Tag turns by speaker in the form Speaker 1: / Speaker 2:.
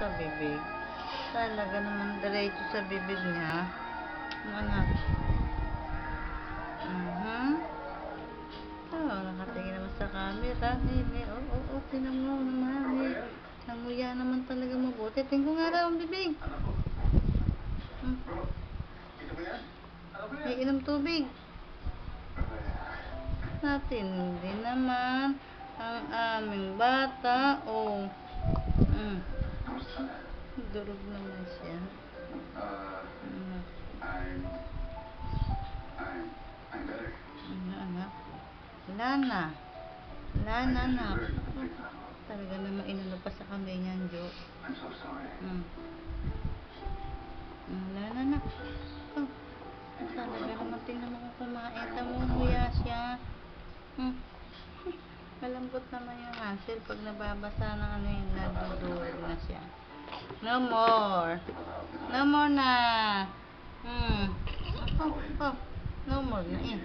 Speaker 1: sa bibig. Talaga naman diretso sa bibig niya. Anak. Nakatingin naman sa camera. Tinan mo naman. Nanguya naman talaga mabuti. Tingko nga raw ang bibig. Iinom tubig. Natindi naman ang aming bata. Durog naman siya. Anak. Wala na, anak. Talaga naman inano pa sa kamay niyan, Jo. Wala na, anak. Talaga naman tingnan mo kung kumain. Tamo, huya siya. Malambot naman yung hassle pag nababasa ng ano yung nadudurog na siya. No more. No more na. No more na eh.